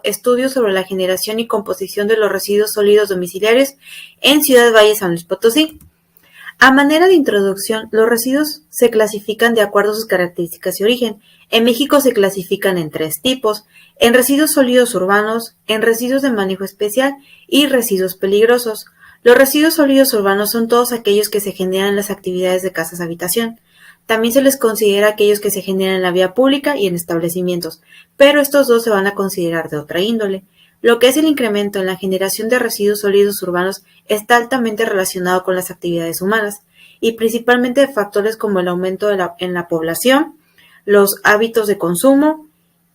Estudios sobre la generación y composición de los residuos sólidos domiciliarios en Ciudad Valles, San Luis Potosí. A manera de introducción, los residuos se clasifican de acuerdo a sus características y origen. En México se clasifican en 3 tipos: en residuos sólidos urbanos, en residuos de manejo especial y residuos peligrosos. Los residuos sólidos urbanos son todos aquellos que se generan en las actividades de casas-habitación. También se les considera aquellos que se generan en la vía pública y en establecimientos, pero estos dos se van a considerar de otra índole. Lo que es el incremento en la generación de residuos sólidos urbanos está altamente relacionado con las actividades humanas y principalmente de factores como el aumento en la población, los hábitos de consumo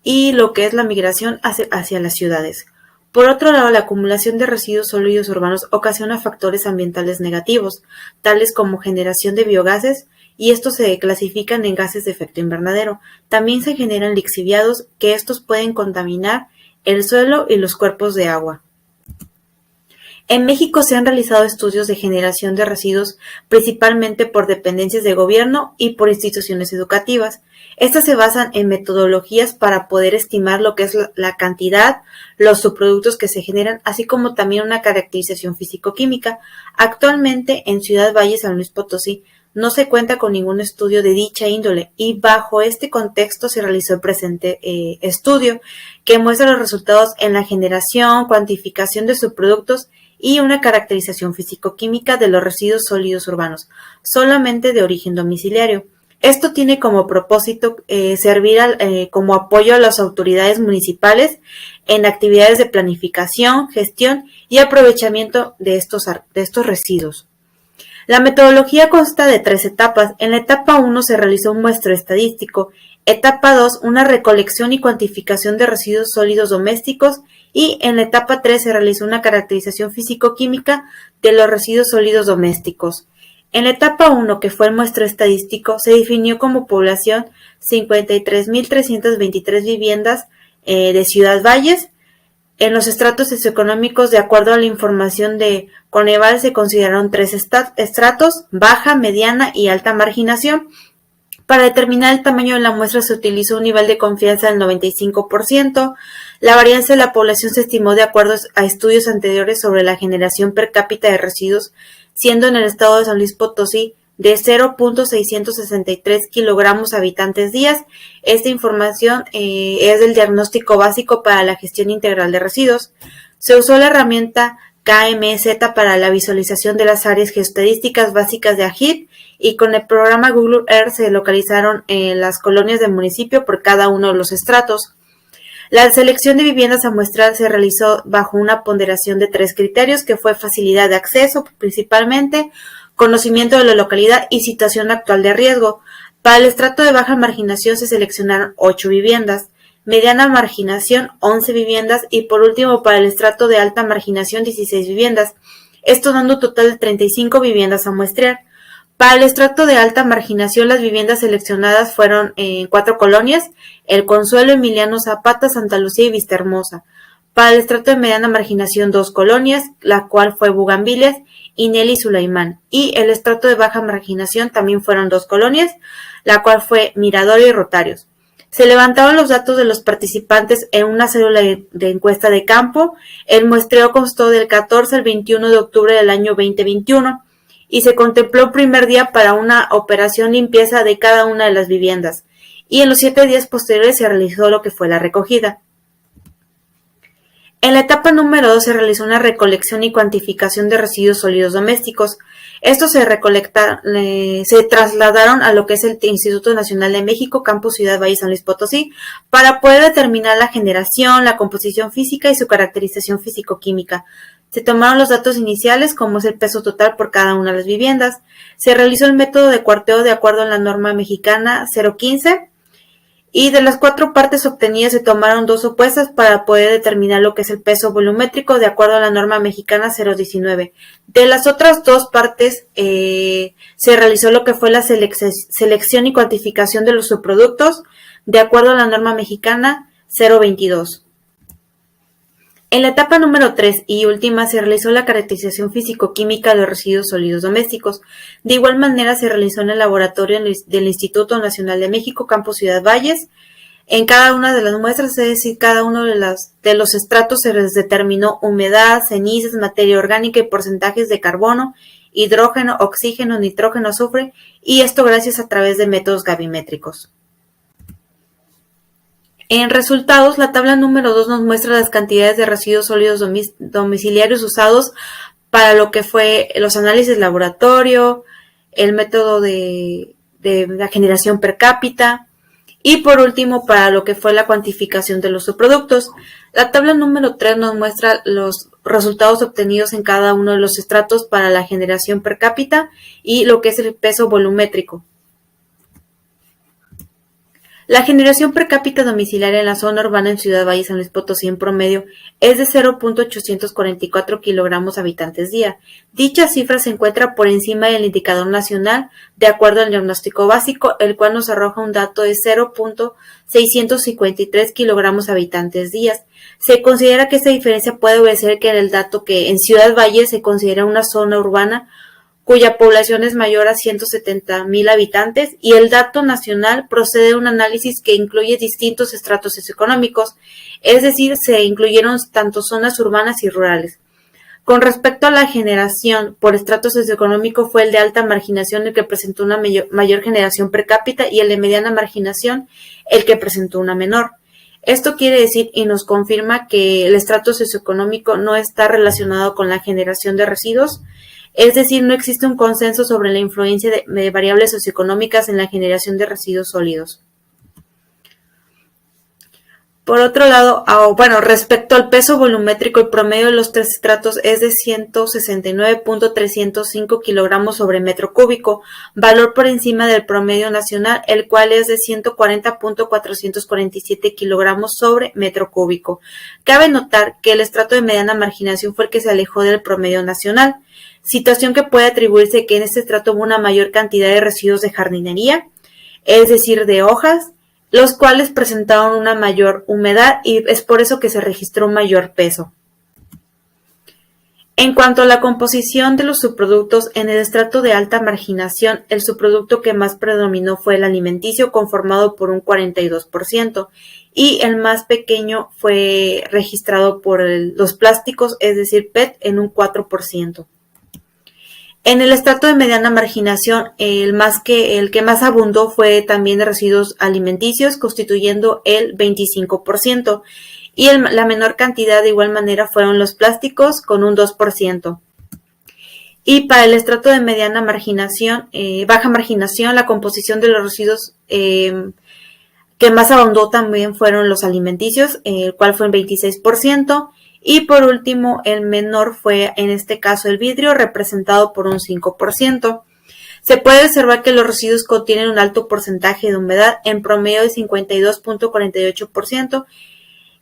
y lo que es la migración hacia las ciudades. Por otro lado, la acumulación de residuos sólidos urbanos ocasiona factores ambientales negativos, tales como generación de biogases, y estos se clasifican en gases de efecto invernadero. También se generan lixiviados, que estos pueden contaminar el suelo y los cuerpos de agua. En México se han realizado estudios de generación de residuos principalmente por dependencias de gobierno y por instituciones educativas. Estas se basan en metodologías para poder estimar lo que es la cantidad, los subproductos que se generan, así como también una caracterización físico-química. Actualmente en Ciudad Valles, San Luis Potosí, no se cuenta con ningún estudio de dicha índole y bajo este contexto se realizó el presente estudio, que muestra los resultados en la generación, cuantificación de subproductos y una caracterización físico-química de los residuos sólidos urbanos, solamente de origen domiciliario. Esto tiene como propósito servir como apoyo a las autoridades municipales en actividades de planificación, gestión y aprovechamiento de estos residuos. La metodología consta de 3 etapas. En la etapa 1 se realizó un muestreo estadístico, etapa 2 una recolección y cuantificación de residuos sólidos domésticos y en la etapa 3 se realizó una caracterización físico-química de los residuos sólidos domésticos. En la etapa 1, que fue el muestreo estadístico, se definió como población 53.323 viviendas de Ciudad Valles. En los estratos socioeconómicos, de acuerdo a la información de Coneval, se consideraron 3 estratos: baja, mediana y alta marginación. Para determinar el tamaño de la muestra se utilizó un nivel de confianza del 95%. La varianza de la población se estimó de acuerdo a estudios anteriores sobre la generación per cápita de residuos, siendo en el estado de San Luis Potosí de 0.663 kilogramos habitantes días. Esta información es del diagnóstico básico para la gestión integral de residuos. Se usó la herramienta KMZ para la visualización de las áreas geoestadísticas básicas de AGID y con el programa Google Earth se localizaron las colonias del municipio por cada uno de los estratos. La selección de viviendas a muestrar se realizó bajo una ponderación de 3 criterios, que fue facilidad de acceso principalmente, conocimiento de la localidad y situación actual de riesgo. Para el estrato de baja marginación se seleccionaron 8 viviendas, mediana marginación 11 viviendas y por último para el estrato de alta marginación 16 viviendas, esto dando un total de 35 viviendas a muestrear. Para el estrato de alta marginación las viviendas seleccionadas fueron en 4 colonias: El Consuelo, Emiliano Zapata, Santa Lucía y Vistahermosa. Para el estrato de mediana marginación 2 colonias, la cual fue Bugambilias y Nelly Sulaimán. Y el estrato de baja marginación también fueron 2 colonias, la cual fue Mirador y Rotarios. Se levantaron los datos de los participantes en una cédula de encuesta de campo. El muestreo constó del 14 al 21 de octubre del año 2021 y se contempló el primer día para una operación limpieza de cada una de las viviendas. Y en los 7 días posteriores se realizó lo que fue la recogida. En la etapa número 2 se realizó una recolección y cuantificación de residuos sólidos domésticos. Estos se trasladaron a lo que es el Instituto Nacional de México, Campus Ciudad Valles, San Luis Potosí, para poder determinar la generación, la composición física y su caracterización físico-química. Se tomaron los datos iniciales, como es el peso total por cada una de las viviendas. Se realizó el método de cuarteo de acuerdo a la norma mexicana 015. Y de las 4 partes obtenidas se tomaron 2 opuestas para poder determinar lo que es el peso volumétrico de acuerdo a la norma mexicana 019. De las otras 2 partes se realizó lo que fue la selección y cuantificación de los subproductos de acuerdo a la norma mexicana 022. En la etapa número 3 y última se realizó la caracterización físico-química de los residuos sólidos domésticos. De igual manera se realizó en el laboratorio del Instituto Nacional de México, Campus Ciudad Valles. En cada una de las muestras, es decir, cada uno de los estratos se les determinó humedad, cenizas, materia orgánica y porcentajes de carbono, hidrógeno, oxígeno, nitrógeno, azufre, y esto gracias a través de métodos gravimétricos. En resultados, la tabla número 2 nos muestra las cantidades de residuos sólidos domiciliarios usados para lo que fue los análisis de laboratorio, el método de la generación per cápita, y por último, para lo que fue la cuantificación de los subproductos. La tabla número 3 nos muestra los resultados obtenidos en cada uno de los estratos para la generación per cápita y lo que es el peso volumétrico. La generación per cápita domiciliaria en la zona urbana en Ciudad Valle, San Luis Potosí en promedio es de 0.844 kilogramos habitantes día. Dicha cifra se encuentra por encima del indicador nacional de acuerdo al diagnóstico básico, el cual nos arroja un dato de 0.653 kilogramos habitantes días. Se considera que esta diferencia puede obedecer que en el dato que en Ciudad Valle se considera una zona urbana cuya población es mayor a 170,000 habitantes, y el dato nacional procede de un análisis que incluye distintos estratos socioeconómicos, es decir, se incluyeron tanto zonas urbanas y rurales. Con respecto a la generación por estrato socioeconómico, fue el de alta marginación el que presentó una mayor generación per cápita y el de mediana marginación el que presentó una menor. Esto quiere decir y nos confirma que el estrato socioeconómico no está relacionado con la generación de residuos. Es decir, no existe un consenso sobre la influencia de variables socioeconómicas en la generación de residuos sólidos. Por otro lado, respecto al peso volumétrico, el promedio de los tres estratos es de 169.305 kilogramos sobre metro cúbico, valor por encima del promedio nacional, el cual es de 140.447 kilogramos sobre metro cúbico. Cabe notar que el estrato de mediana marginación fue el que se alejó del promedio nacional, situación que puede atribuirse que en este estrato hubo una mayor cantidad de residuos de jardinería, es decir, de hojas, los cuales presentaron una mayor humedad y es por eso que se registró un mayor peso. En cuanto a la composición de los subproductos, en el estrato de alta marginación, el subproducto que más predominó fue el alimenticio, conformado por un 42%, y el más pequeño fue registrado por los plásticos, es decir, PET, en un 4%. En el estrato de mediana marginación, el que más abundó fue también de residuos alimenticios, constituyendo el 25%, y la menor cantidad de igual manera fueron los plásticos, con un 2%. Y para el estrato de mediana marginación, baja marginación, la composición de los residuos que más abundó también fueron los alimenticios, el cual fue el 26%. Y por último, el menor fue en este caso el vidrio, representado por un 5%. Se puede observar que los residuos contienen un alto porcentaje de humedad, en promedio de 52.48%.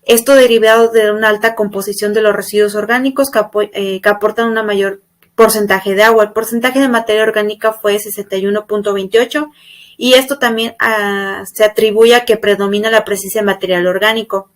Esto derivado de una alta composición de los residuos orgánicos que aportan un mayor porcentaje de agua. El porcentaje de materia orgánica fue 61.28% y esto también se atribuye a que predomina la presencia de material orgánico.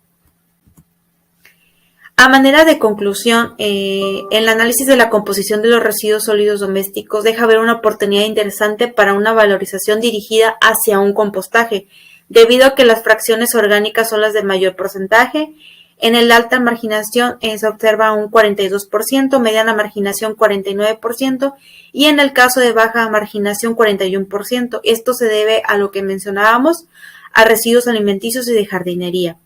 A manera de conclusión, el análisis de la composición de los residuos sólidos domésticos deja ver una oportunidad interesante para una valorización dirigida hacia un compostaje, debido a que las fracciones orgánicas son las de mayor porcentaje. En el alta marginación se observa un 42%, mediana marginación 49% y en el caso de baja marginación 41%. Esto se debe a lo que mencionábamos, a residuos alimenticios y de jardinería.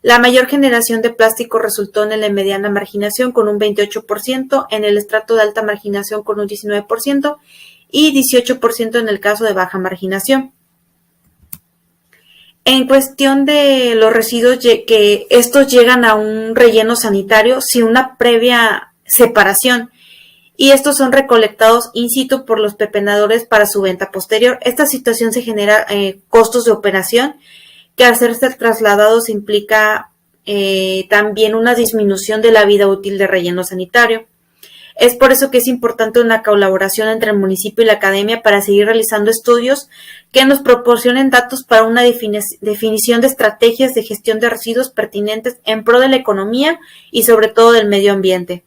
La mayor generación de plástico resultó en el de mediana marginación con un 28%, en el estrato de alta marginación con un 19% y 18% en el caso de baja marginación. En cuestión de los residuos que estos llegan a un relleno sanitario sin una previa separación y estos son recolectados in situ por los pepenadores para su venta posterior. Esta situación se genera costos de operación que al ser trasladados implica también una disminución de la vida útil del relleno sanitario. Es por eso que es importante una colaboración entre el municipio y la academia para seguir realizando estudios que nos proporcionen datos para una definición de estrategias de gestión de residuos pertinentes en pro de la economía y sobre todo del medio ambiente.